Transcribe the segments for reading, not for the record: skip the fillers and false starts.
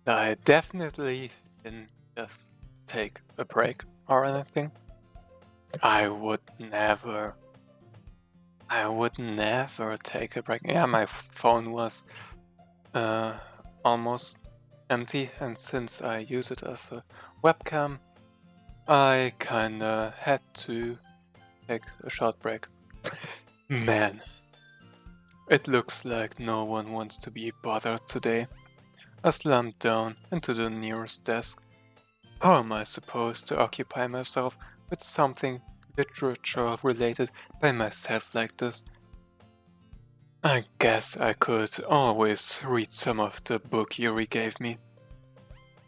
I definitely didn't just take a break or anything. I would never. I would never take a break. Yeah, my phone was uh, almost empty, and since I use it as a webcam, I kinda had to take a short break. Man, it looks like no one wants to be bothered today. I slumped down into the nearest desk. How am I supposed to occupy myself with something literature related by myself like this? I guess I could always read some of the book Yuri gave me,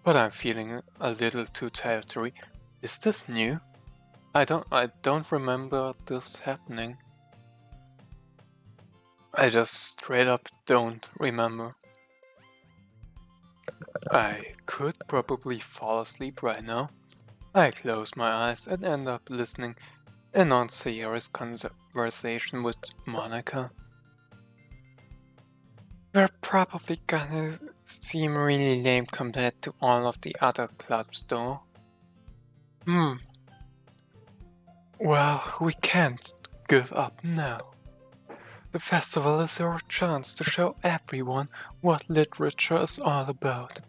but I'm feeling a little too tired to read. Is this new? I don't remember this happening. I just straight up don't remember. I could probably fall asleep right now. I close my eyes and end up listening in on Sierra's conversation with Monica. We're probably gonna seem really lame compared to all of the other clubs though. Hmm, well, we can't give up now. The festival is our chance to show everyone what literature is all about.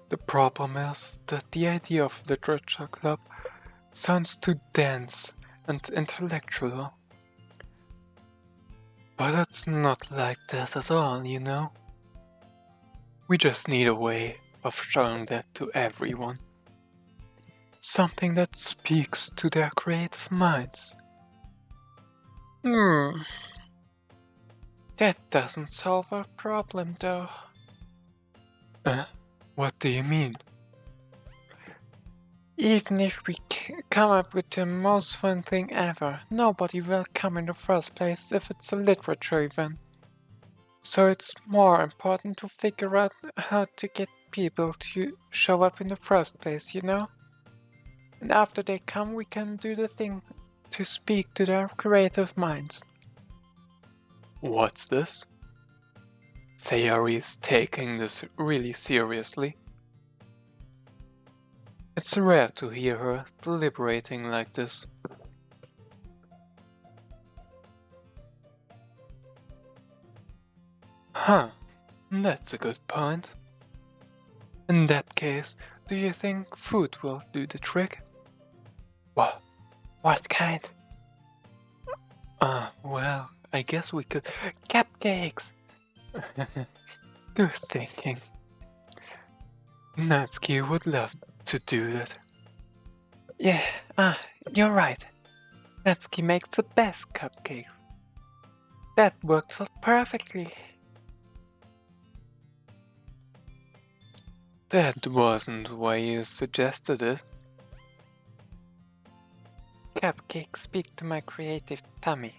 The problem is that the idea of literature club sounds too dense and intellectual. But it's not like that at all, you know? We just need a way of showing that to everyone. Something that speaks to their creative minds. Hmm, that doesn't solve our problem though. What do you mean? Even if we come up with the most fun thing ever, nobody will come in the first place if it's a literature event. So it's more important to figure out how to get people to show up in the first place, you know? And after they come, we can do the thing to speak to their creative minds. What's this? Sayori is taking this really seriously. It's rare to hear her deliberating like this. Huh, that's a good point. In that case, do you think food will do the trick? What? What kind? Well, I guess we could. Cupcakes! Good thinking. Natsuki would love to do that. Yeah, you're right. Natsuki makes the best cupcakes. That works out perfectly. That wasn't why you suggested it. Cupcakes speak to my creative tummy.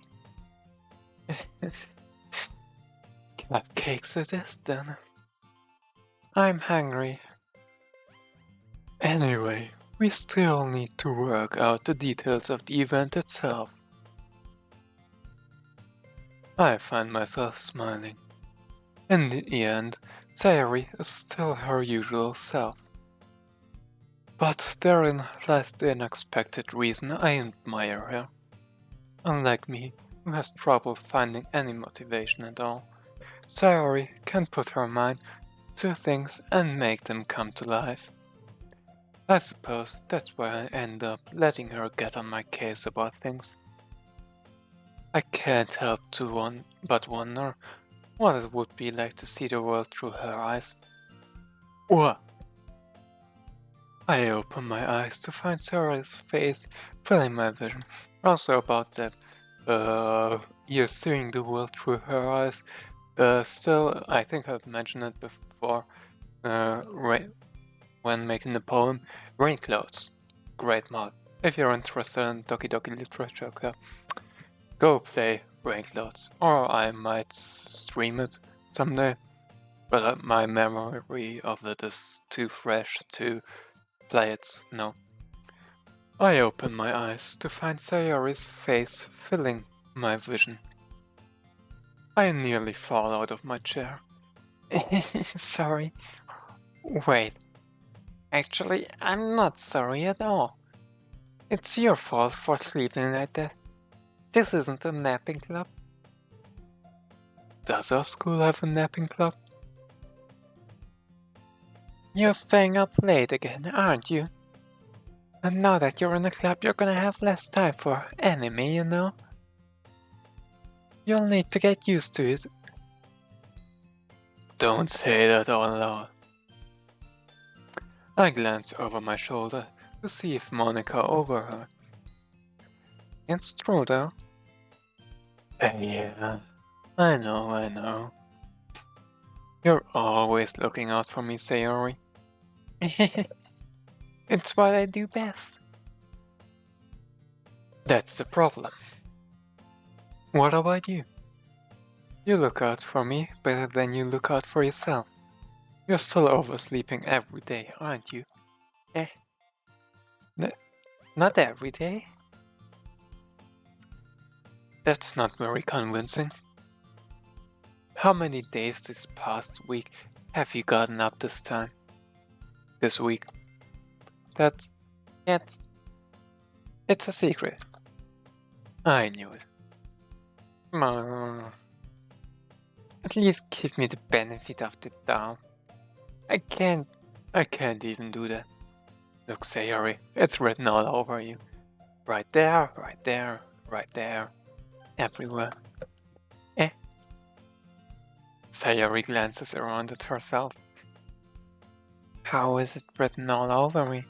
Cupcakes it is then. I'm hungry. Anyway, we still need to work out the details of the event itself. I find myself smiling. In the end, Sayori is still her usual self. But therein lies the unexpected reason I admire her. Unlike me, who has trouble finding any motivation at all, Sayori can put her mind to things and make them come to life. I suppose that's why I end up letting her get on my case about things. I can't help but wonder what it would be like to see the world through her eyes. What? I open my eyes to find Sarah's face filling my vision. Also about that, you're seeing the world through her eyes. Still, I think I've mentioned it before, when making the poem, Rain Clouds. Great mod. If you're interested in Doki Doki Literature Club, go play Rain Clouds. Or I might stream it someday. But my memory of it is too fresh to play it, no. I open my eyes to find Sayori's face filling my vision. I nearly fall out of my chair. Sorry, Wait, actually, I'm not sorry at all. It's your fault for sleeping like that. This isn't a napping club. Does our school have a napping club? You're staying up late again, aren't you? And now that you're in the club, you're gonna have less time for anime, you know? You'll need to get used to it. Don't say that out loud. I glance over my shoulder to see if Monica overheard. It's true though. Yeah, I know. You're always looking out for me, Sayori. It's what I do best. That's the problem. What about you? You look out for me better than you look out for yourself. You're still oversleeping every day, aren't you? Eh? Not every day? That's not very convincing. How many days this past week have you gotten up this time? This week? It's a secret. I knew it. At least give me the benefit of the doubt. I can't even do that. Look, Sayori, it's written all over you. Right there, everywhere. Eh? Sayori glances around at herself. How is it written all over me?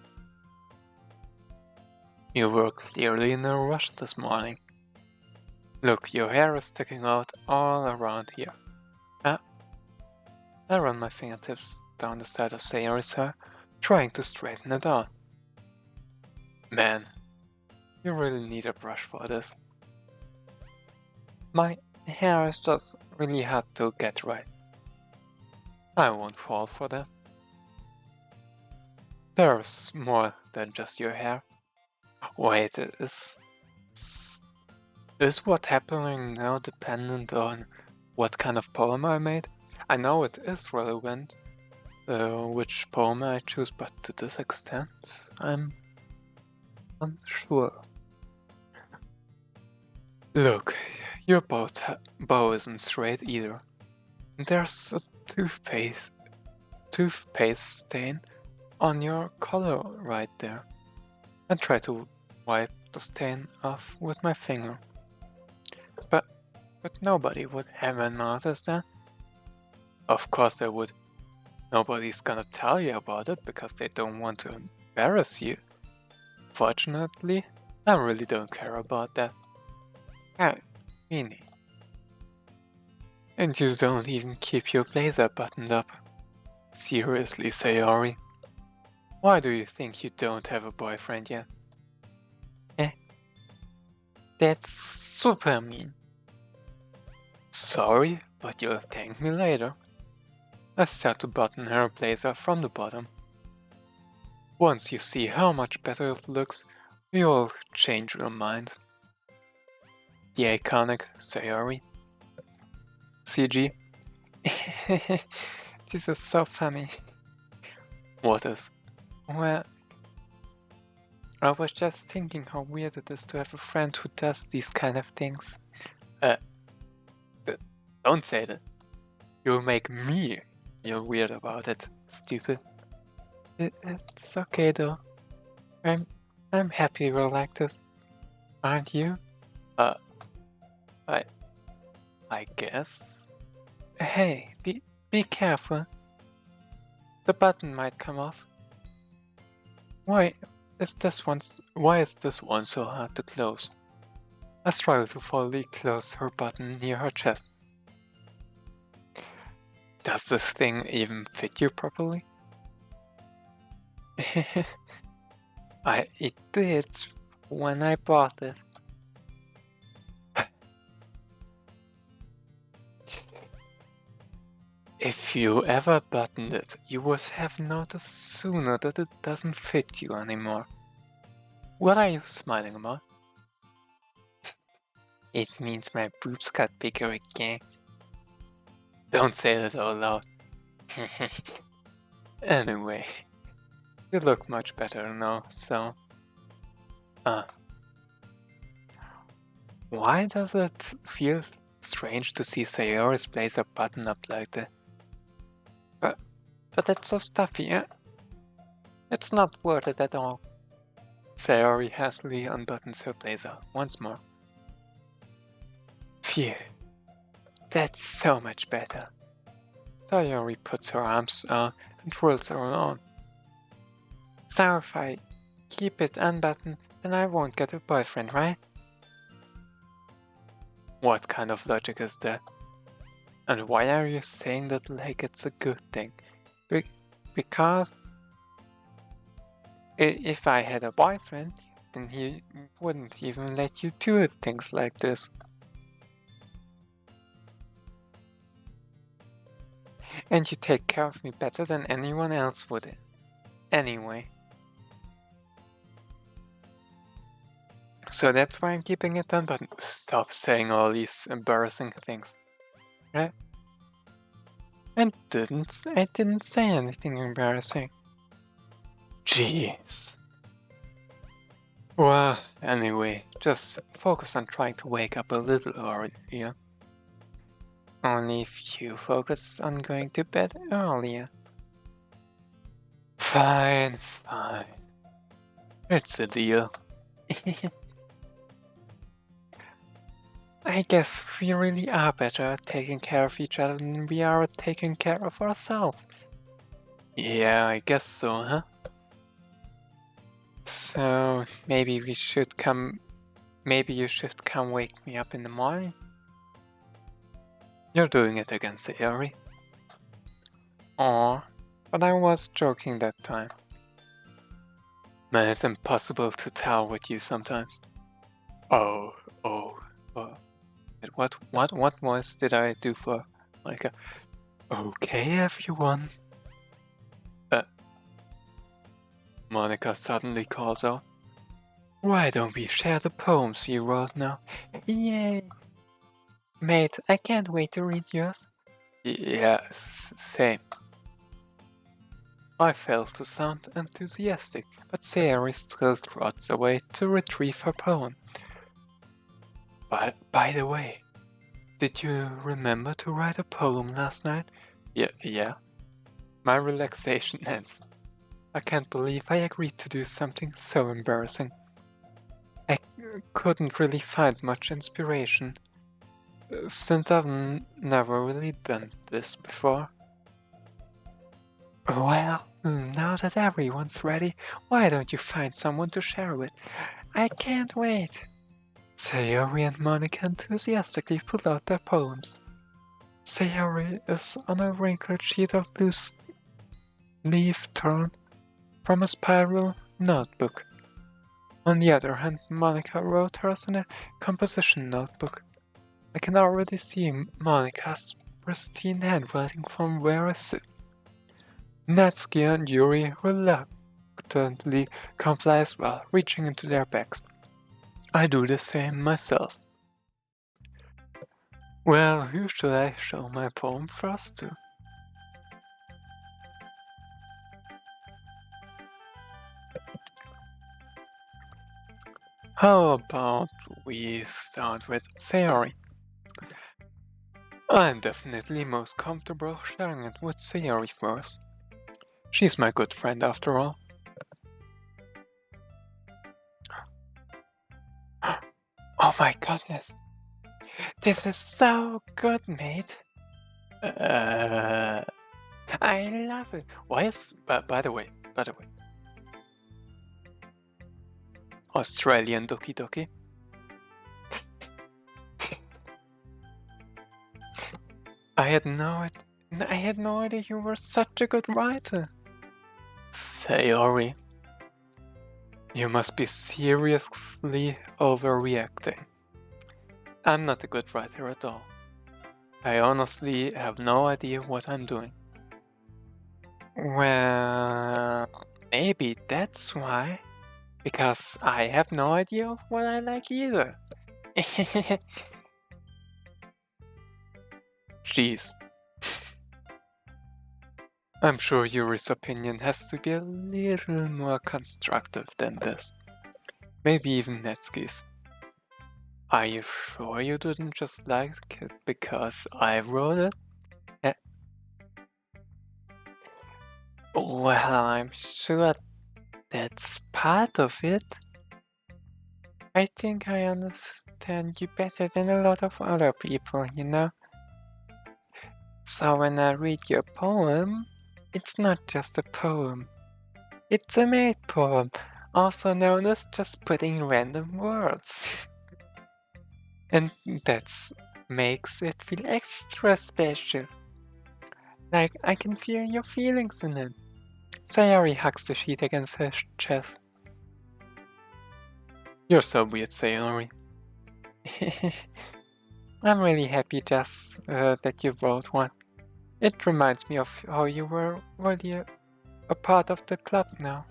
You were clearly in a rush this morning. Look, your hair is sticking out all around here. I run my fingertips down the side of Sayori's hair, trying to straighten it out. Man, you really need a brush for this. My hair is just really hard to get right. I won't fall for that. There's more than just your hair. Wait, is what happening now dependent on what kind of poem I made? I know it is relevant, which poem I choose, but to this extent, I'm unsure. Look, your bow isn't straight either. There's a toothpaste stain on your collar right there. I try to wipe the stain off with my finger. But nobody would ever notice that. Of course they would. Nobody's gonna tell you about it because they don't want to embarrass you. Fortunately, I really don't care about that. Meanie. And you don't even keep your blazer buttoned up. Seriously, Sayori. Why do you think you don't have a boyfriend yet? That's super mean. Sorry, but you'll thank me later. I start to button her blazer from the bottom. Once you see how much better it looks, you'll change your mind. The iconic Sayori. CG. This is so funny. What is? Well, I was just thinking how weird it is to have a friend who does these kind of things. Don't say that. You'll make me feel weird about it, stupid. It's okay though. I'm happy you're like this. Aren't you? I guess. Hey, be careful. The button might come off. Why is this one so hard to close? I struggle to fully close her button near her chest. Does this thing even fit you properly? It did when I bought it. If you ever buttoned it, you would have noticed sooner that it doesn't fit you anymore. What are you smiling about? It means my boobs got bigger again. Don't say that out loud. Anyway, you look much better now, so... Why does it feel strange to see Sayori's blazer button up like that? But it's so stuffy, eh? It's not worth it at all. Sayori hastily unbuttons her blazer once more. Phew. That's so much better. Sayori puts her arms and twirls her on. So if I keep it unbuttoned, then I won't get a boyfriend, right? What kind of logic is that? And why are you saying that like it's a good thing? Because if I had a boyfriend, then he wouldn't even let you do things like this. And you take care of me better than anyone else would. Anyway. So that's why I'm keeping it unbuttoned. Stop saying all these embarrassing things. Right? I didn't say anything embarrassing. Jeez. Well, anyway, just focus on trying to wake up a little earlier. Only if you focus on going to bed earlier. Fine. It's a deal. I guess we really are better at taking care of each other than we are at taking care of ourselves. Yeah, I guess so, huh? So maybe you should come wake me up in the morning? You're doing it again, Sayori. Aw, but I was joking that time. Man, it's impossible to tell with you sometimes. Oh. What voice did I do for like a... Okay, everyone. Monica suddenly calls out. Why don't we share the poems we wrote now? Yay! Mate, I can't wait to read yours. Yeah, same. I failed to sound enthusiastic, but Sayori still trots away to retrieve her poem. By the way, did you remember to write a poem last night? Yeah. My relaxation ends. I can't believe I agreed to do something so embarrassing. I couldn't really find much inspiration, since I've never really done this before. Well, now that everyone's ready, why don't you find someone to share with? I can't wait. Sayori and Monica enthusiastically pull out their poems. Sayori is on a wrinkled sheet of loose leaf torn from a spiral notebook. On the other hand, Monica wrote hers in a composition notebook. I can already see Monica's pristine handwriting from where I sit. Natsuki and Yuri reluctantly comply as well, reaching into their bags. I do the same myself. Well, who should I show my poem first to? How about we start with Sayori? I'm definitely most comfortable sharing it with Sayori first. She's my good friend after all. Oh my goodness! This is so good, mate! I love it! Why is... By the way... Australian Doki. I had no idea you were such a good writer. Sayori, you must be seriously overreacting. I'm not a good writer at all. I honestly have no idea what I'm doing. Well, maybe that's why. Because I have no idea what I like either. Jeez. I'm sure Yuri's opinion has to be a little more constructive than this. Maybe even Netsuki's. Are you sure you didn't just like it because I wrote it? Eh, Well, I'm sure that's part of it. I think I understand you better than a lot of other people, you know? So when I read your poem, it's not just a poem. It's a made poem, also known as just putting random words. And that makes it feel extra special. Like I can feel your feelings in it. Sayori hugs the sheet against her chest. You're so weird, Sayori. I'm really happy just that you wrote one. It reminds me of how you were already a part of the club now.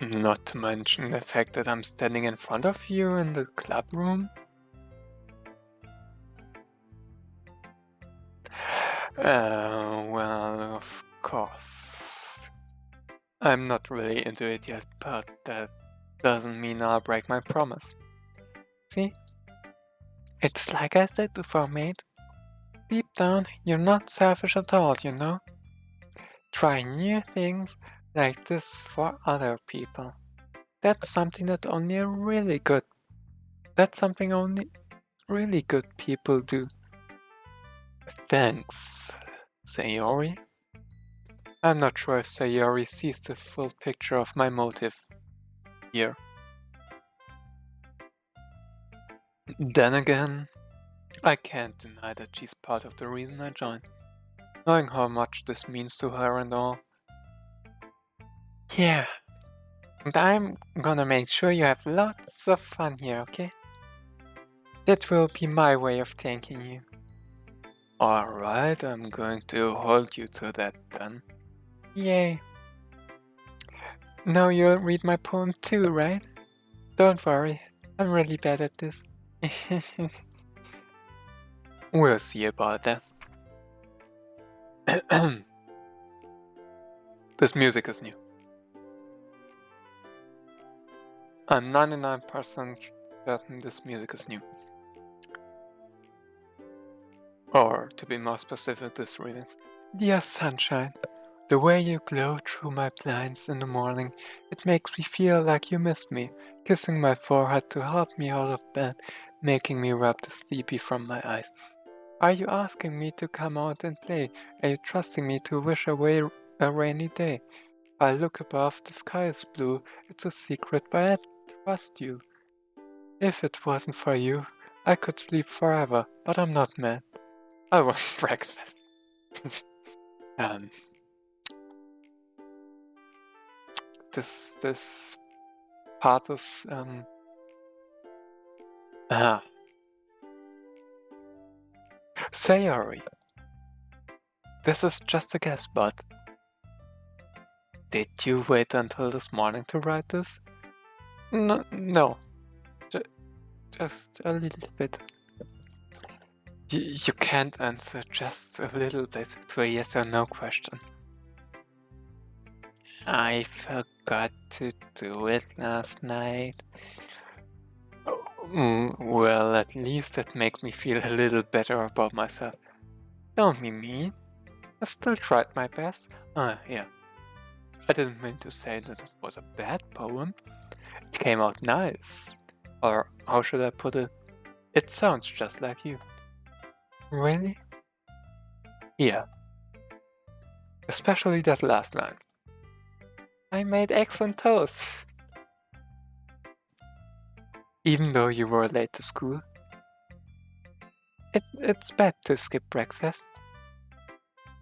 Not to mention the fact that I'm standing in front of you in the club room. Well, of course. I'm not really into it yet, but that doesn't mean I'll break my promise. See? It's like I said before, mate. Deep down, you're not selfish at all, you know? Try new things like this for other people. That's something that only really good people do. Thanks, Sayori. I'm not sure if Sayori sees the full picture of my motive here. Then again, I can't deny that she's part of the reason I joined, knowing how much this means to her and all. Yeah, and I'm gonna make sure you have lots of fun here, okay? That will be my way of thanking you. Alright, I'm going to hold you to that then. Yay. Now you'll read my poem too, right? Don't worry, I'm really bad at this. We'll see about that. This music is new. I'm 99% certain this music is new. Or, to be more specific, this remix. Dear sunshine, the way you glow through my blinds in the morning, it makes me feel like you missed me, kissing my forehead to help me out of bed, making me rub the sleepy from my eyes. Are you asking me to come out and play? Are you trusting me to wish away a rainy day? I look above, the sky is blue, it's a secret, but I trust you. If it wasn't for you, I could sleep forever, but I'm not mad. I want breakfast. This part is Sayori. This is just a guess, but did you wait until this morning to write this? No, just a little bit. You can't answer just a little bit to a yes or no question. I forgot to do it last night. Well, at least that makes me feel a little better about myself. Don't be mean. I still tried my best. Yeah. I didn't mean to say that it was a bad poem. It came out nice. Or how should I put it? It sounds just like you. Really? Yeah. Especially that last line. I made excellent toast. Even though you were late to school. It's bad to skip breakfast.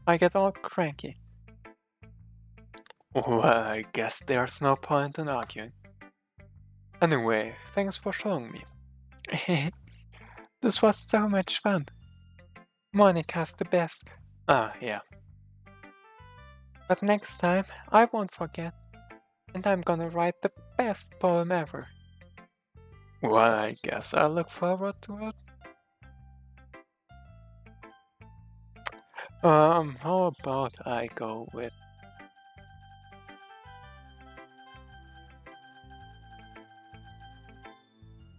I get all cranky. Well, I guess there's no point in arguing. Anyway, thanks for showing me. This was so much fun. Monica's the best. Yeah. But next time, I won't forget. And I'm gonna write the best poem ever. Well, I guess I look forward to it. How about I go with...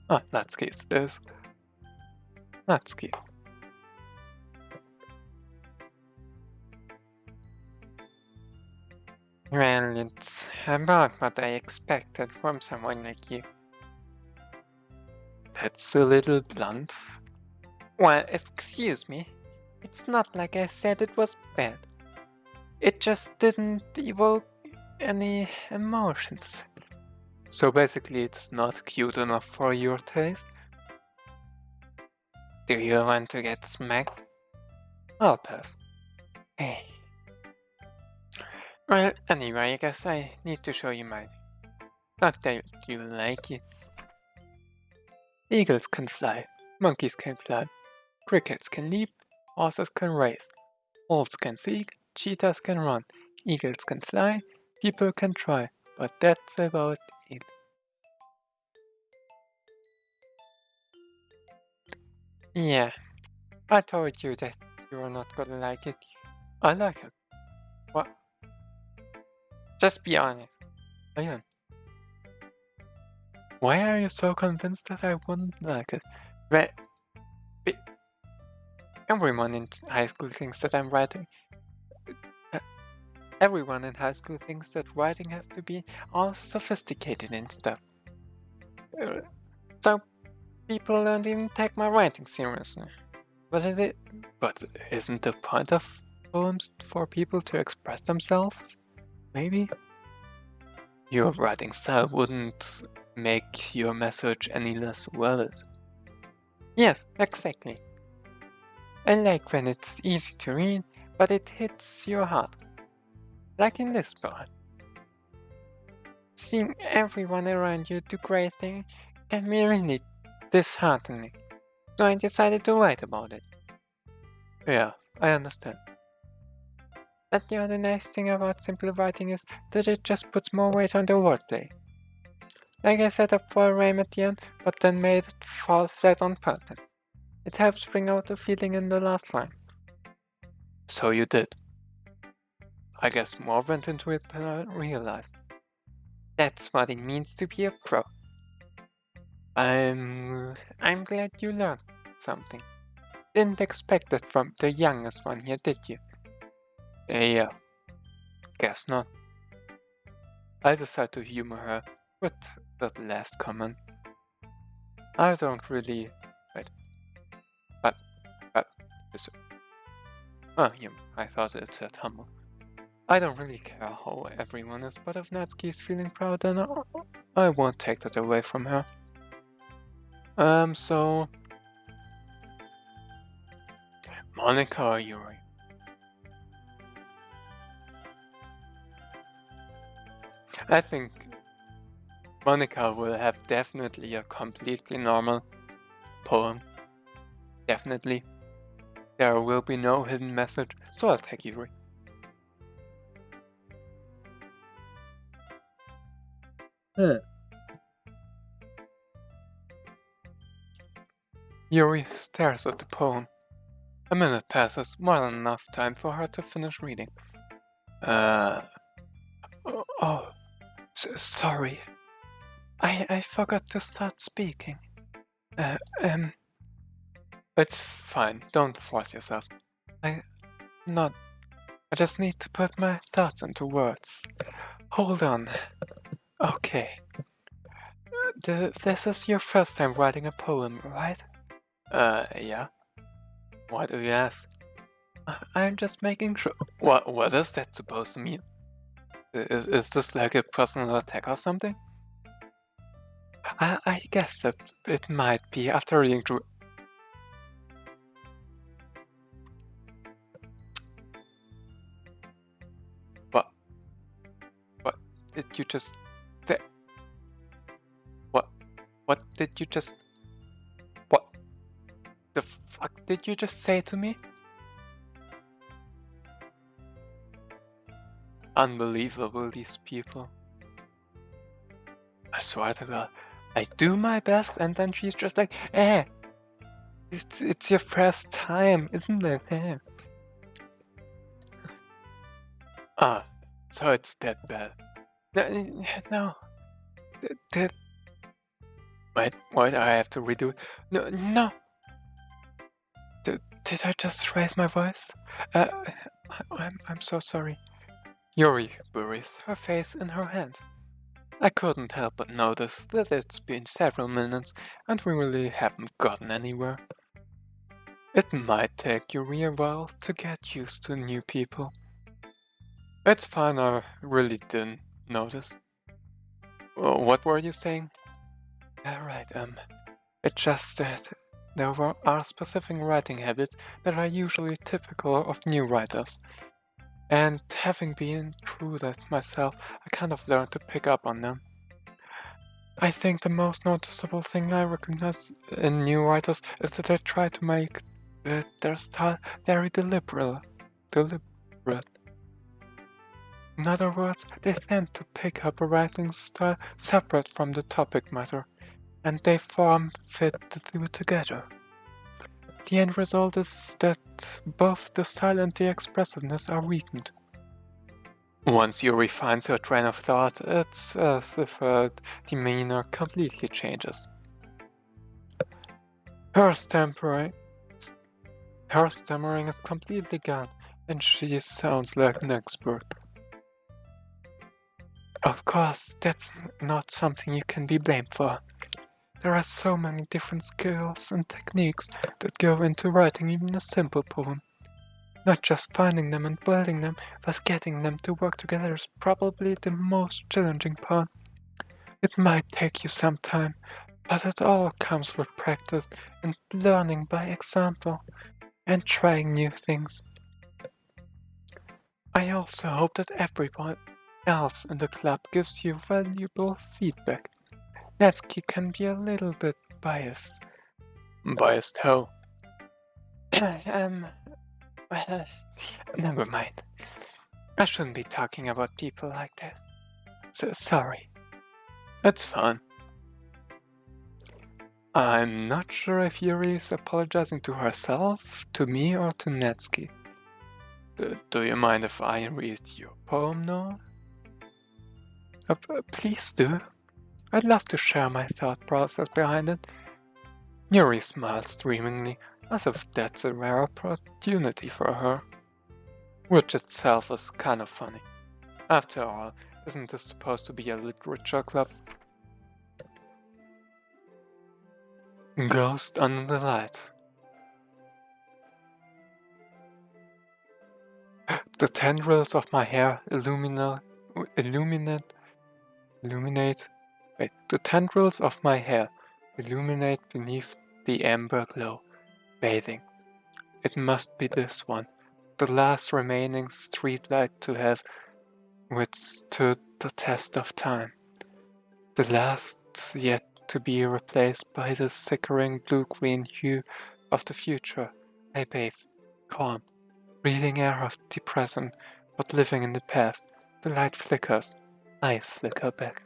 Ah, Natsuki's this. Natsuki. Well, it's about what I expected from someone like you. That's a little blunt. Well, excuse me. It's not like I said it was bad. It just didn't evoke any emotions. So basically, it's not cute enough for your taste? Do you want to get smacked? I'll pass. Hey. Well, anyway, I guess I need to show you mine. Not that you like it. Eagles can fly, monkeys can fly, crickets can leap, horses can race, wolves can seek, cheetahs can run, eagles can fly, people can try, but that's about it. Yeah, I told you that you were not gonna like it. I like it. What? Just be honest. Ian, why are you so convinced that I wouldn't like it? Well, everyone in high school thinks that I'm writing. Everyone in high school thinks that writing has to be all sophisticated and stuff. So people don't even take my writing seriously. But isn't the point of poems for people to express themselves? Maybe? Your writing style wouldn't make your message any less valid. Yes, exactly. I like when it's easy to read, but it hits your heart. Like in this poem. Seeing everyone around you do great things can be really disheartening, so I decided to write about it. Yeah, I understand. But the other nice thing about simple writing is that it just puts more weight on the wordplay. Like I set up for a rhyme at the end, but then made it fall flat on purpose. It helps bring out the feeling in the last line. So you did. I guess more went into it than I realized. That's what it means to be a pro. I'm glad you learned something. Didn't expect it from the youngest one here, did you? Yeah, guess not. I decided to humor her with that last comment. I don't really... Wait. Is it... Oh, yeah, I thought it said humble. I don't really care how everyone is, but if Natsuki is feeling proud, then I won't take that away from her. So... Monica or Yuri? I think Monica will have definitely a completely normal poem. Definitely. There will be no hidden message, so I'll take Yuri. Yuri stares at the poem. A minute passes, more than enough time for her to finish reading. Sorry. I forgot to start speaking. It's fine, don't force yourself. I just need to put my thoughts into words. Hold on. Okay. This is your first time writing a poem, right? Yeah. Why do you ask? I'm just making sure. What is that supposed to mean? Is this like a personal attack or something? I guess that it might be after reading through. What did you just say? What did you just... What the fuck did you just say to me? Unbelievable, these people. I swear to God, I do my best and then she's just like, it's your first time, isn't it? Ah, so it's that bad. No. Did wait, I have to redo it. No. Did I just raise my voice? Uh, I'm so sorry. Yuri buries her face in her hands. I couldn't help but notice that it's been several minutes and we really haven't gotten anywhere. It might take Yuri a while to get used to new people. It's fine, I really didn't notice. What were you saying? Right, it's just that are specific writing habits that are usually typical of new writers. And having been through that myself, I kind of learned to pick up on them. I think the most noticeable thing I recognize in new writers is that they try to make their style very deliberate. In other words, they tend to pick up a writing style separate from the topic matter, and they fit the two together. The end result is that both the style and the expressiveness are weakened. Once Yuri finds her train of thought, it's as if her demeanor completely changes. Her stammering is completely gone, and she sounds like an expert. Of course, that's not something you can be blamed for. There are so many different skills and techniques that go into writing even a simple poem. Not just finding them and building them, but getting them to work together is probably the most challenging part. It might take you some time, but it all comes with practice and learning by example and trying new things. I also hope that everyone else in the club gives you valuable feedback. Natsuki can be a little bit biased. Biased how? Well, never mind. I shouldn't be talking about people like that. Sorry. That's fine. I'm not sure if Yuri is apologizing to herself, to me, or to Natsuki. Do you mind if I read your poem now? Please do. I'd love to share my thought process behind it. Yuri smiles dreamingly, as if that's a rare opportunity for her. Which itself is kind of funny. After all, isn't this supposed to be a literature club? Ghost under the light. The tendrils of my hair illuminate. Wait, the tendrils of my hair illuminate beneath the amber glow, bathing. It must be this one, the last remaining streetlight to have withstood the test of time. The last yet to be replaced by the sickering blue-green hue of the future. I bathe, calm, breathing air of the present, but living in the past. The light flickers. I flicker back.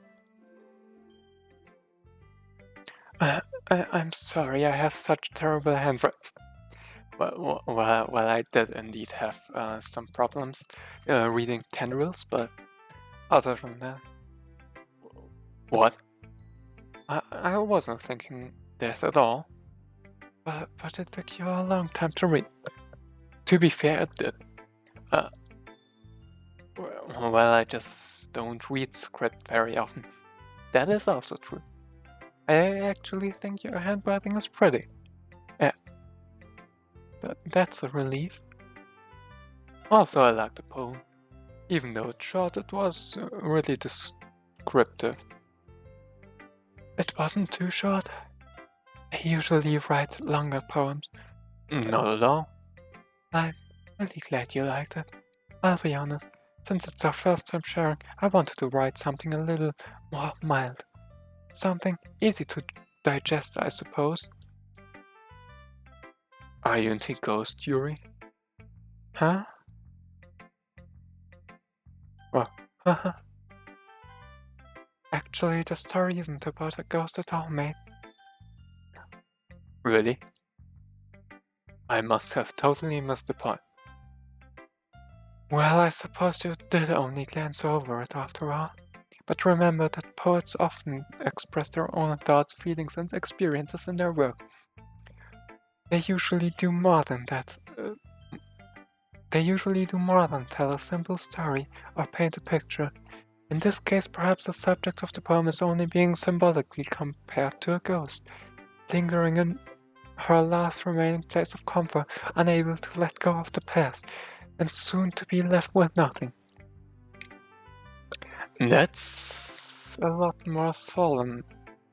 I'm sorry, I have such terrible handwriting. Well, I did indeed have some problems reading tendrils, but other than that... What? I wasn't thinking that at all. But it took you a long time to read. To be fair, it did. Well, I just don't read script very often. That is also true. I actually think your handwriting is pretty. Yeah. That's a relief. Also, I like the poem. Even though it's short, it was really descriptive. It wasn't too short. I usually write longer poems. Not at all. I'm really glad you liked it. I'll be honest, since it's our first time sharing, I wanted to write something a little more mild. Something easy to digest, I suppose. Are you into Ghost, Yuri? Huh? Well, haha. Actually, the story isn't about a ghost at all, mate. Really? I must have totally missed the point. Well, I suppose you did only glance over it after all. But remember that poets often express their own thoughts, feelings, and experiences in their work. They usually do more than that. They usually do more than tell a simple story or paint a picture. In this case, perhaps the subject of the poem is only being symbolically compared to a ghost, lingering in her last remaining place of comfort, unable to let go of the past, and soon to be left with nothing. That's a lot more solemn,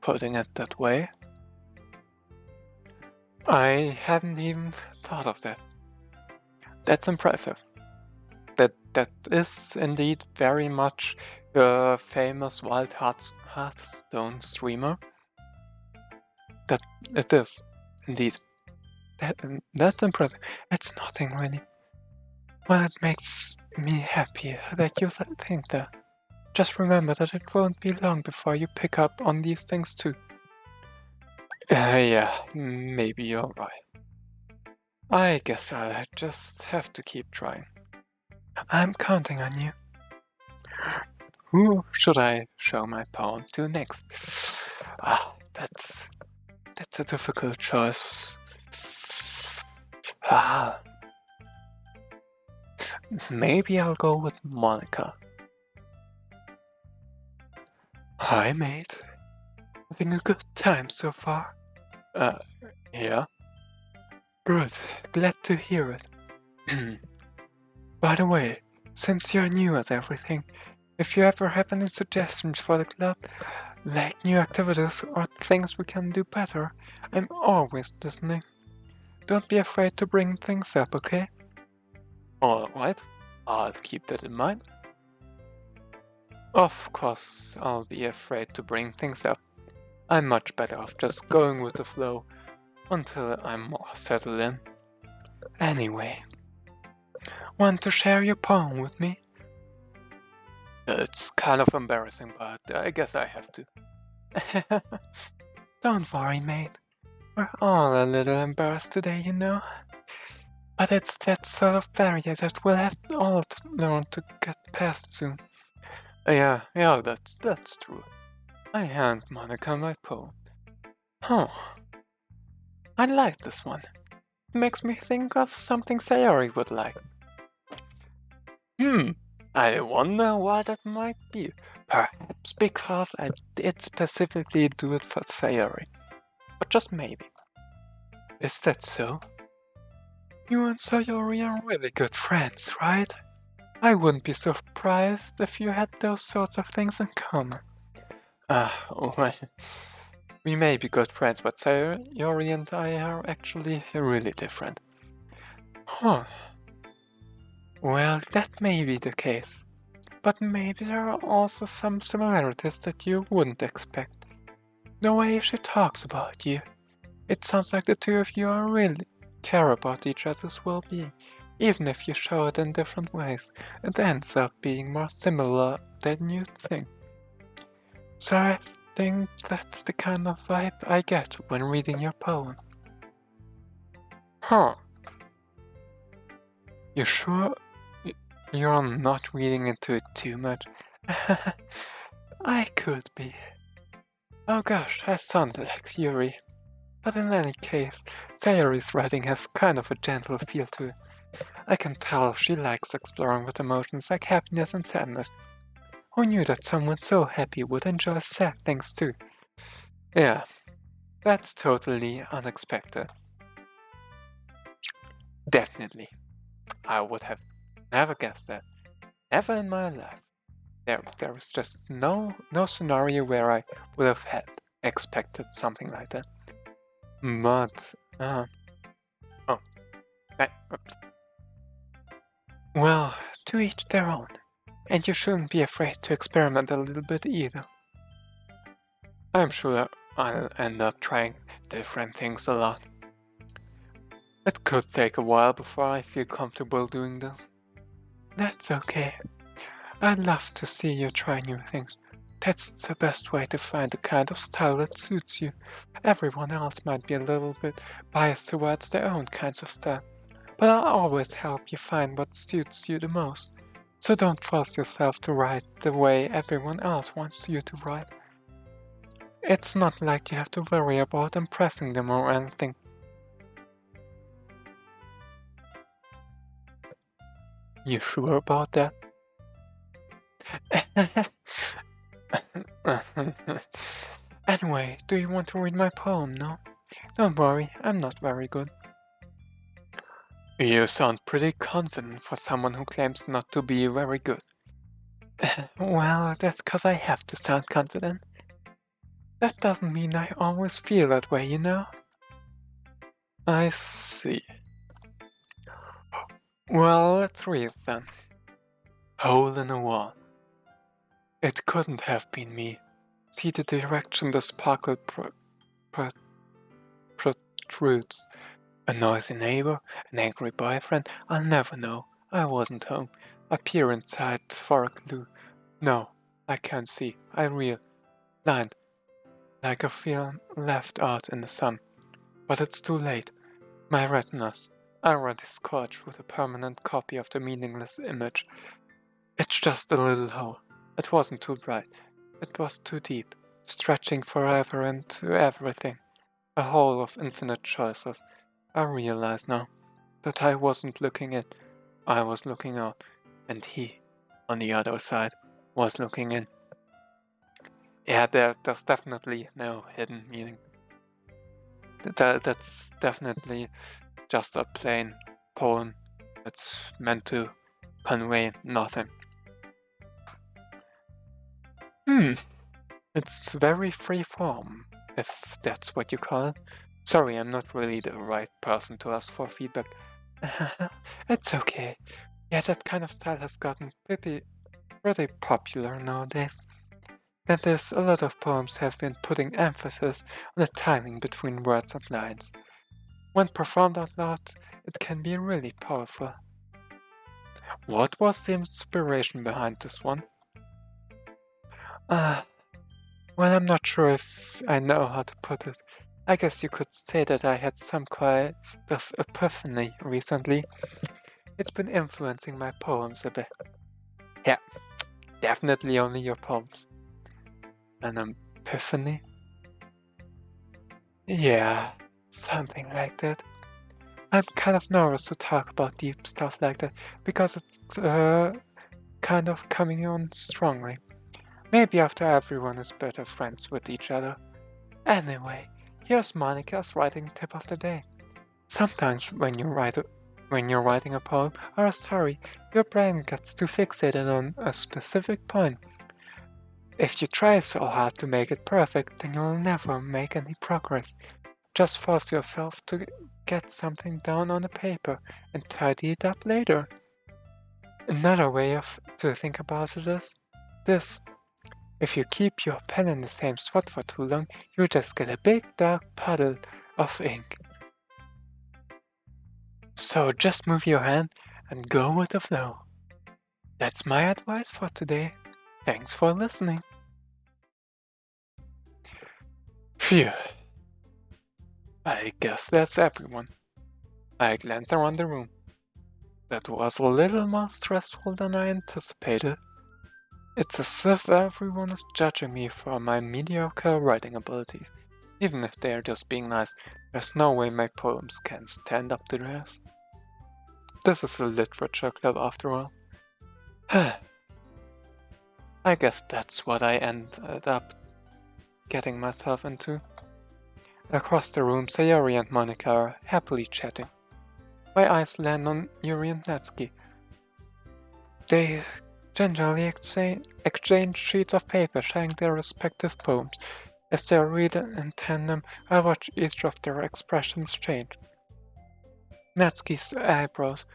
putting it that way. I hadn't even thought of that. That's impressive. That is indeed very much a famous Wild Hearthstone streamer. That it is, indeed. That's impressive. It's nothing really. Well, it makes me happy that you think that. Just remember that it won't be long before you pick up on these things too. Yeah, maybe you're right. I guess I'll just have to keep trying. I'm counting on you. Who should I show my poem to next? That's a difficult choice. Maybe I'll go with Monica. Hi, mate. Having a good time so far? Yeah. Good. Glad to hear it. By the way, since you're new at everything, if you ever have any suggestions for the club, like new activities or things we can do better, I'm always listening. Don't be afraid to bring things up, okay? Alright, I'll keep that in mind. Of course, I'll be afraid to bring things up. I'm much better off just going with the flow until I'm more settled in. Anyway, want to share your poem with me? It's kind of embarrassing, but I guess I have to. Don't worry, mate. We're all a little embarrassed today, you know. But it's that sort of barrier that we'll have all to learn to get past soon. Yeah, that's true. I hand Monica my poem. Huh. I like this one. It makes me think of something Sayori would like. I wonder why that might be. Perhaps because I did specifically do it for Sayori. But just maybe. Is that so? You and Sayori are really good friends, right? I wouldn't be surprised if you had those sorts of things in common. Well, we may be good friends, but Sayori and I are actually really different. Huh. Well, that may be the case. But maybe there are also some similarities that you wouldn't expect. The way she talks about you. It sounds like the two of you are really care about each other's well-being. Even if you show it in different ways, it ends up being more similar than you think. So I think that's the kind of vibe I get when reading your poem. Huh. You sure you're not reading into it too much? I could be. Oh gosh, I sounded like Yuri. But in any case, Sayori's writing has kind of a gentle feel to it. I can tell she likes exploring with emotions like happiness and sadness. Who knew that someone so happy would enjoy sad things too? Yeah, that's totally unexpected. Definitely. I would have never guessed that. Never in my life. There was just no scenario where I would have had expected something like that. But, well, to each their own. And you shouldn't be afraid to experiment a little bit either. I'm sure I'll end up trying different things a lot. It could take a while before I feel comfortable doing this. That's okay. I'd love to see you try new things. That's the best way to find the kind of style that suits you. Everyone else might be a little bit biased towards their own kinds of style, but I'll always help you find what suits you the most. So don't force yourself to write the way everyone else wants you to write. It's not like you have to worry about impressing them or anything. You sure about that? Anyway, do you want to read my poem now? Don't worry, I'm not very good. You sound pretty confident for someone who claims not to be very good. Well, that's 'cause I have to sound confident. That doesn't mean I always feel that way, you know? I see. Well, let's read then. Hole in a wall. It couldn't have been me. See the direction the sparkle protrudes. A noisy neighbor, an angry boyfriend, I'll never know. I wasn't home. I peer inside for a clue. No, I can't see. I reel. Blind. Like a film left out in the sun. But it's too late. My retinas already scorched with a permanent copy of the meaningless image. It's just a little hole. It wasn't too bright. It was too deep, stretching forever into everything. A hole of infinite choices. I realize now that I wasn't looking in. I was looking out. And he, on the other side, was looking in. Yeah, there's definitely no hidden meaning. That's definitely just a plain poem that's meant to convey nothing. It's very free form, if that's what you call it. Sorry, I'm not really the right person to ask for feedback. It's okay. Yeah, that kind of style has gotten pretty popular nowadays. That is, a lot of poems have been putting emphasis on the timing between words and lines. When performed out loud, it can be really powerful. What was the inspiration behind this one? Well, I'm not sure if I know how to put it. I guess you could say that I had some kind of epiphany recently. It's been influencing my poems a bit. Yeah, definitely only your poems. An epiphany? Yeah, something like that. I'm kind of nervous to talk about deep stuff like that because it's kind of coming on strongly. Maybe after everyone is better friends with each other. Anyway, here's Monica's writing tip of the day. Sometimes when you're writing a poem or a story, your brain gets too fixated on a specific point. If you try so hard to make it perfect, then you'll never make any progress. Just force yourself to get something down on a paper and tidy it up later. Another way to think about it is this. If you keep your pen in the same spot for too long, you just get a big dark puddle of ink. So just move your hand and go with the flow. That's my advice for today. Thanks for listening. Phew. I guess that's everyone. I glanced around the room. That was a little more stressful than I anticipated. It's as if everyone is judging me for my mediocre writing abilities. Even if they're just being nice, there's no way my poems can stand up to theirs. This is a literature club after all. I guess that's what I ended up getting myself into. Across the room, Sayori and Monica are happily chatting. My eyes land on Yuri and Natsuki. They gingerly exchange sheets of paper sharing their respective poems. As they read in tandem, I watch each of their expressions change. Natsuki's eyebrows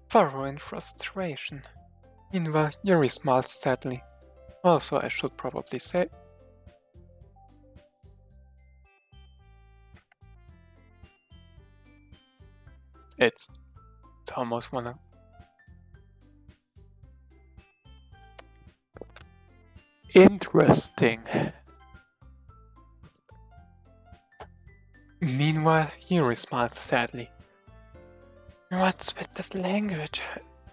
furrow in frustration. Meanwhile, Yuri smiles sadly. Also, I should probably say, it's almost one of... Interesting. Meanwhile, Yuri smiles sadly. What's with this language?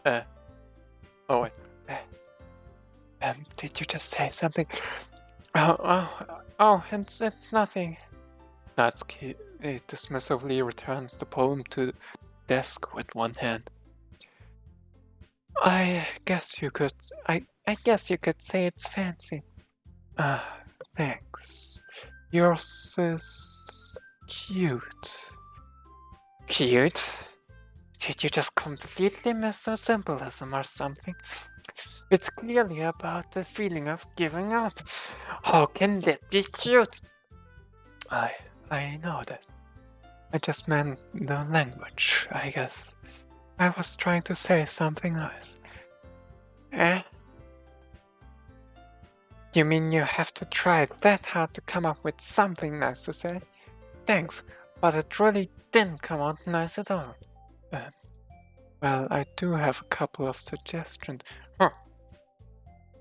Oh wait. Did you just say something? Oh, it's nothing. Natsuki dismissively returns the poem to the desk with one hand. I guess you could say it's fancy. Thanks. Yours is cute. Cute? Did you just completely miss the symbolism or something? It's clearly about the feeling of giving up. How can that be cute? I know that. I just meant the language, I guess. I was trying to say something nice. Eh? You mean you have to try that hard to come up with something nice to say? Thanks, but it really didn't come out nice at all. Well, I do have a couple of suggestions.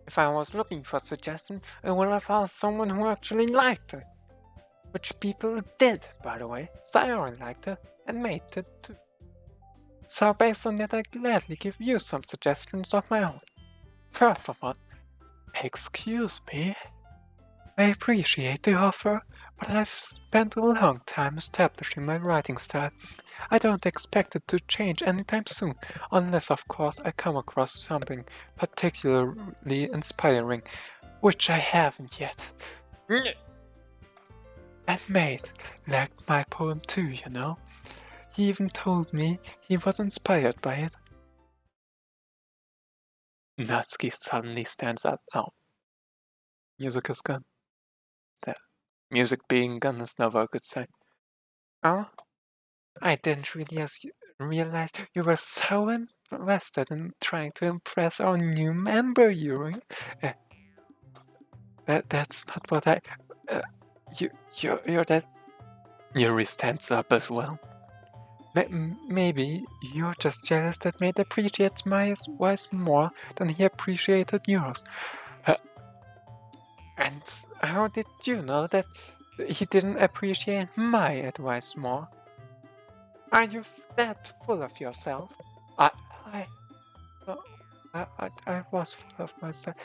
If I was looking for suggestions, I would have found someone who actually liked it. Which people did, by the way. Sayori liked it, and made it too. So based on that, I gladly give you some suggestions of my own. First of all, excuse me. I appreciate the offer, but I've spent a long time establishing my writing style. I don't expect it to change anytime soon, unless of course I come across something particularly inspiring, which I haven't yet. And Mate liked my poem too, you know. He even told me he was inspired by it. Natsuki suddenly stands up. Oh, music is gone. That music being gone is never a good sign. Oh, I didn't realize you were so invested in trying to impress our new member, Yuri. That's not what I. You're that. Yuri stands up as well. Maybe you're just jealous that Mate appreciates my advice more than he appreciated yours. And how did you know that he didn't appreciate my advice more? Are you that full of yourself? I, I, I was full of myself.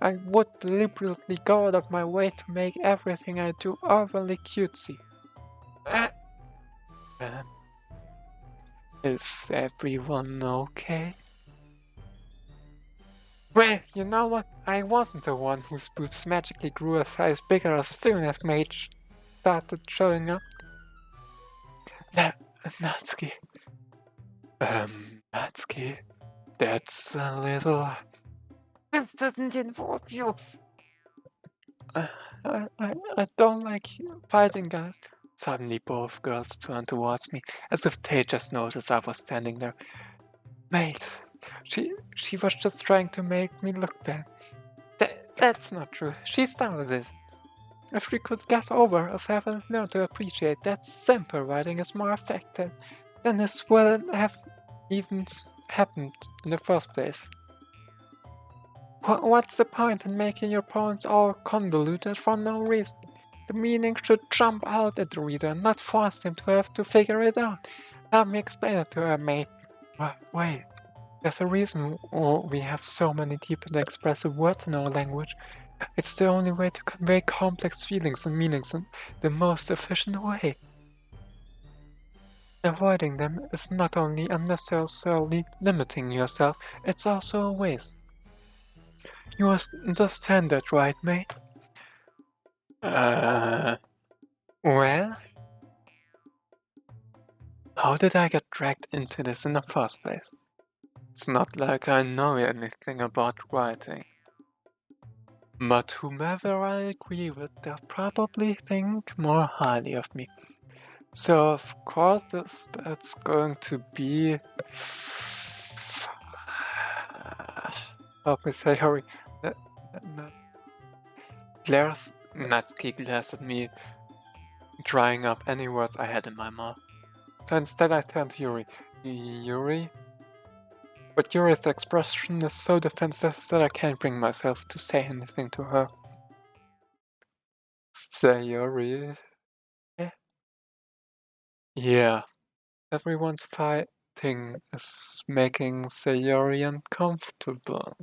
I would deliberately go out of my way to make everything I do overly cutesy. Is everyone okay? Well, you know what? I wasn't the one whose boobs magically grew a size bigger as soon as Mage started showing up. Natsuki. Natsuki, that's a little... This doesn't involve you. I don't like fighting, guys. Suddenly both girls turned towards me, as if they just noticed I was standing there. Mate, she was just trying to make me look bad. That's not true. She started it. If we could get over herself and learn to appreciate that simple writing is more effective, then this wouldn't have even happened in the first place. What's the point in making your poems all convoluted for no reason? The meaning should jump out at the reader, not force him to have to figure it out. Let me explain it to her, mate. Wait, there's a reason we have so many deep and expressive words in our language. It's the only way to convey complex feelings and meanings in the most efficient way. Avoiding them is not only unnecessarily limiting yourself, it's also a waste. You understand that, right, mate? Well? How did I get dragged into this in the first place? It's not like I know anything about writing. But whomever I agree with, they'll probably think more highly of me. So of course that's going to be... Help me say hurry. Natsuki glares at me, drying up any words I had in my mouth. So instead I turned to Yuri. Yuri? But Yuri's expression is so defenseless that I can't bring myself to say anything to her. Sayori? Yeah. Everyone's fighting is making Sayori uncomfortable.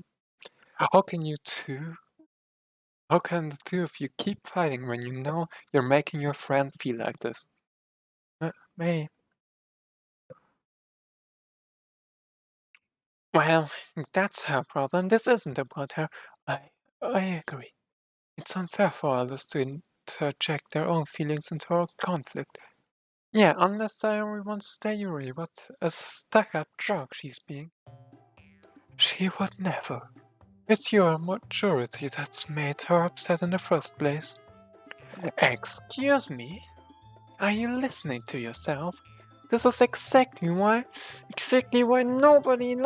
How can you two? How can the two of you keep fighting when you know you're making your friend feel like this? May. Well, that's her problem. This isn't about her. I agree. It's unfair for others to interject their own feelings into our conflict. Yeah, unless Diary wants Diary, what a stuck-up jerk she's being. She would never. It's your maturity that's made her upset in the first place. Excuse me? Are you listening to yourself? This is exactly why nobody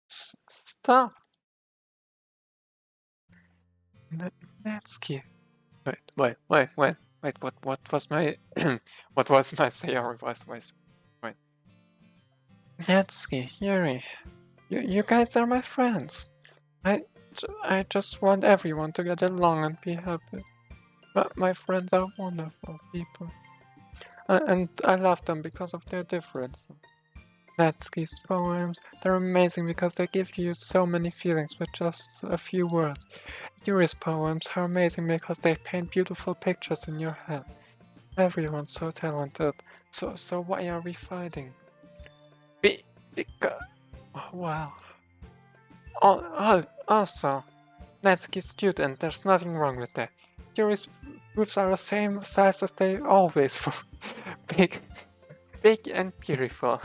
stop. Natsuki. Wait. What was my, what was my Sayori voice? Wait. Natsuki, Yuri, you guys are my friends. I just want everyone to get along and be happy. But my friends are wonderful people. And I love them because of their difference. Natsuki's poems, they're amazing because they give you so many feelings with just a few words. Yuri's poems are amazing because they paint beautiful pictures in your head. Everyone's so talented. So why are we fighting? Because... Wow. Also, Natsuki's cute and there's nothing wrong with that. Yuri's boobs are the same size as they always were. Big and beautiful.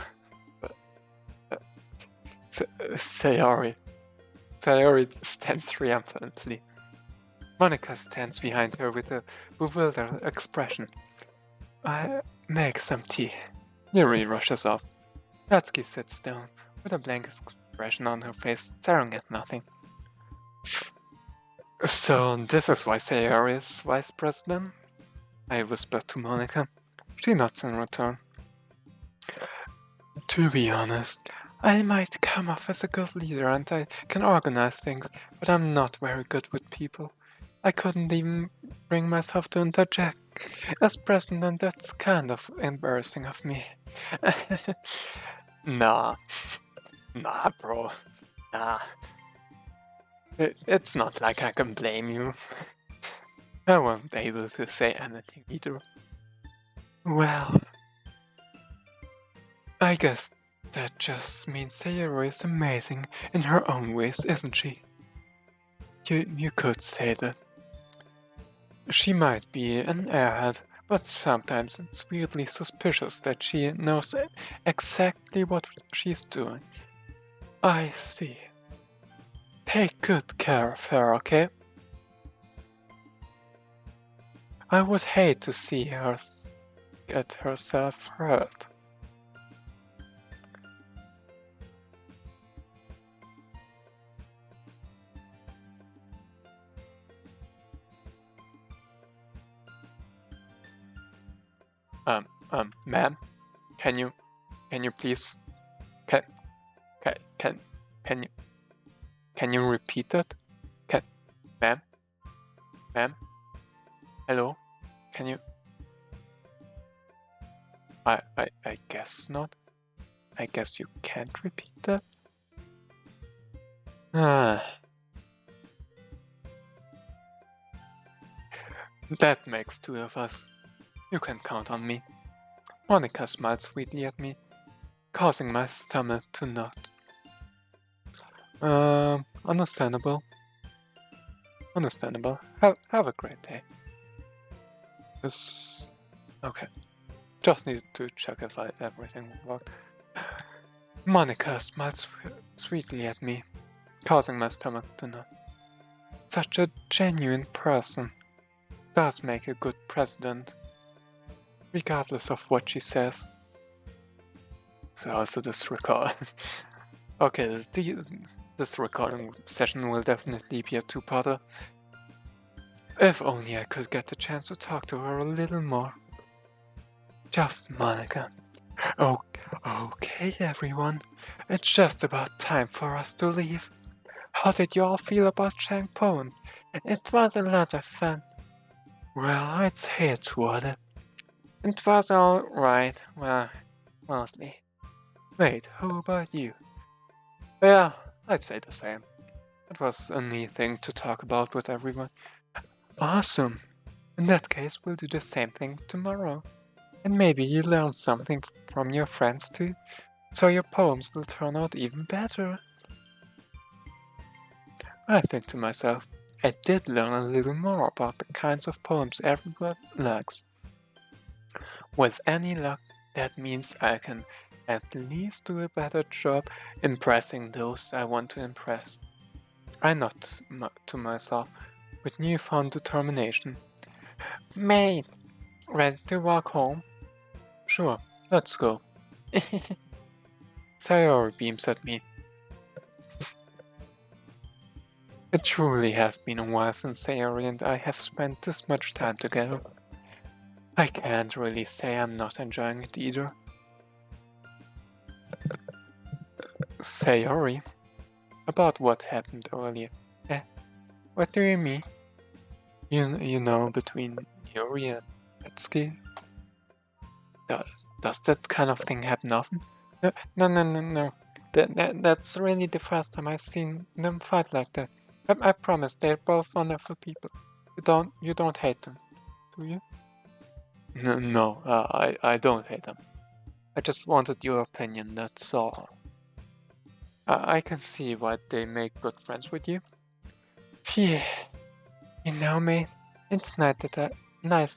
Sayori stands triumphantly. Monica stands behind her with a bewildered expression. I make some tea. Yuri rushes off. Natsuki sits down with a blank expression on her face, staring at nothing. So this is why Sayori is vice president? I whisper to Monica. She nods in return. To be honest, I might come off as a good leader and I can organize things, but I'm not very good with people. I couldn't even bring myself to interject. As president, that's kind of embarrassing of me. Nah, bro. Nah. It's not like I can blame you. I wasn't able to say anything either. Well, I guess that just means Sayori is amazing in her own ways, isn't she? You could say that. She might be an airhead, but sometimes it's weirdly suspicious that she knows exactly what she's doing. I see. Take good care of her, okay? I would hate to see her get herself hurt. Ma'am, can you please, can you repeat that? Ma'am, hello, can you? I guess not. I guess you can't repeat that. That makes two of us. You can count on me. Monica smiled sweetly at me, causing my stomach to knot. Understandable. Have a great day. Okay. Just need to check if everything worked. Monica smiled sweetly at me, causing my stomach to knot. Such a genuine person. Does make a good president, regardless of what she says. So also this record. Okay, this recording session will definitely be a two-parter. If only I could get the chance to talk to her a little more. Just Monica. Oh, okay, everyone. It's just about time for us to leave. How did you all feel about Changpon? It was a lot of fun. Well, I'd say it's worth it. It was alright, well, mostly. Wait, how about you? Yeah, I'd say the same. It was a neat thing to talk about with everyone. Awesome. In that case, we'll do the same thing tomorrow. And maybe you learn something from your friends too, so your poems will turn out even better. I think to myself, I did learn a little more about the kinds of poems everyone likes. With any luck, that means I can at least do a better job impressing those I want to impress. I nod to myself with newfound determination. Mate, ready to walk home? Sure, let's go. Sayori beams at me. It truly has been a while since Sayori and I have spent this much time together. I can't really say I'm not enjoying it either. Sayori, about what happened earlier. Eh, what do you mean? You know, between Yuri and Etsuki? Do- Does that kind of thing happen often? No. That's really the first time I've seen them fight like that. I promise they're both wonderful people. You don't hate them, do you? No, I don't hate them. I just wanted your opinion, that's all. I can see why they make good friends with you. Phew, you know, mate, it's nice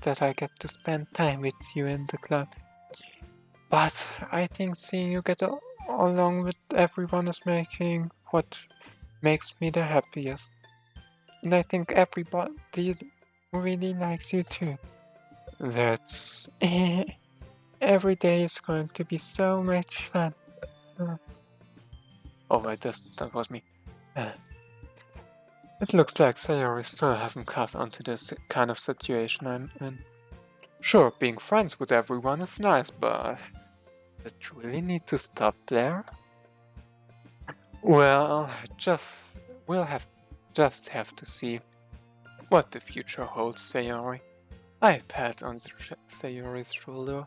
that I get to spend time with you in the club. But I think seeing you get along with everyone is making what makes me the happiest. And I think everybody really likes you too. That's every day is going to be so much fun. Oh wait, that was me. It looks like Sayori still hasn't caught on to this kind of situation I'm in. Sure, being friends with everyone is nice, but does it really need to stop there? Well, we'll have to see what the future holds, Sayori. I pat on Sayori's shoulder.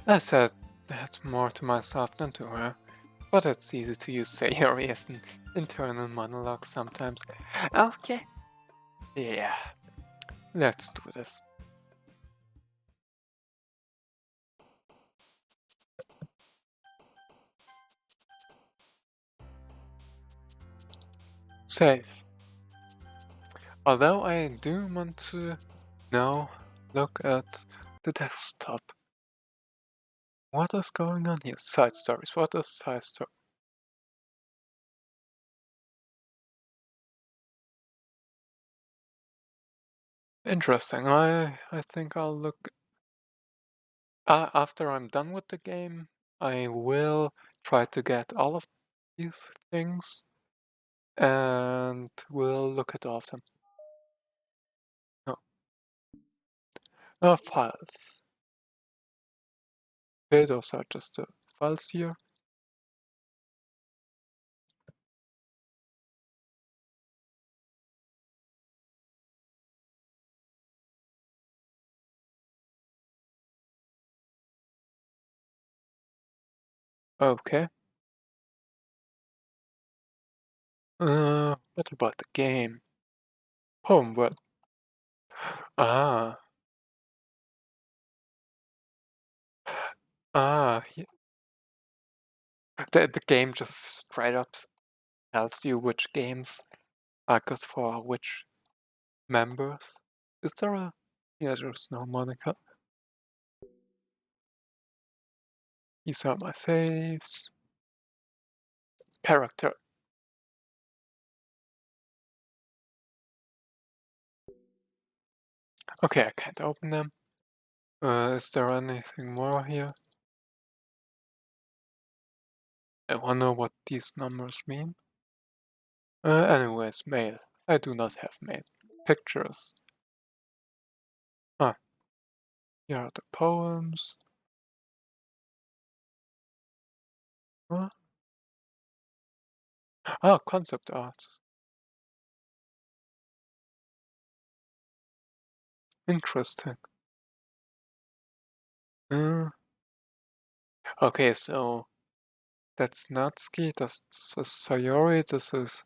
I said that more to myself than to her, but it's easy to use Sayori as an internal monologue sometimes. Okay, yeah, let's do this. Save. Although I do want to now look at the desktop. What is going on here? Side stories. What is side story? Interesting. I think I'll look after I'm done with the game. I will try to get all of these things and we'll look at all of them. Oh, files. Okay, those are just the files here. Okay. What about the game? Home world. Ah, the game just straight up tells you which games are good for which members. Is there a? Yeah, there's no Monica. These are my saves. Character. Okay, I can't open them. Is there anything more here? I wonder what these numbers mean. Anyways, mail. I do not have mail. Pictures. Ah, here are the poems. Huh? Ah, concept art. Interesting. Uh, okay, so that's Natsuki, that's Sayori, this is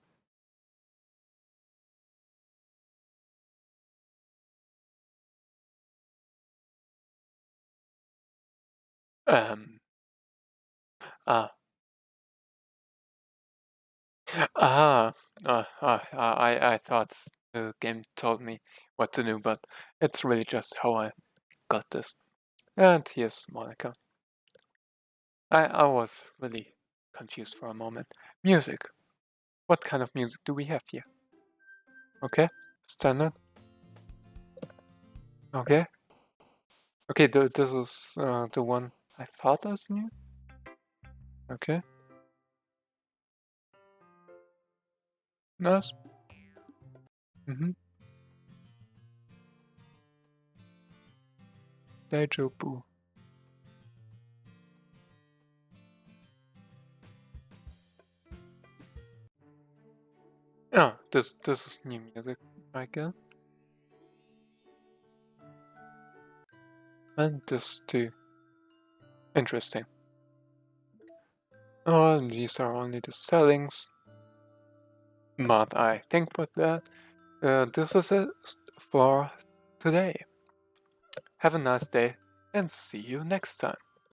Um. Ah. Ah. I thought the game told me what to do, but it's really just how I got this. And here's Monica. I was really confused for a moment. Music. What kind of music do we have here? Okay, standard. Okay. Okay, this is the one I thought was new. Okay. Nice. Mm-hmm. Deja vu. Yeah, this is new music, I guess. And this too. Interesting. Oh, and these are only the settings. But I think with that, this is it for today. Have a nice day and see you next time.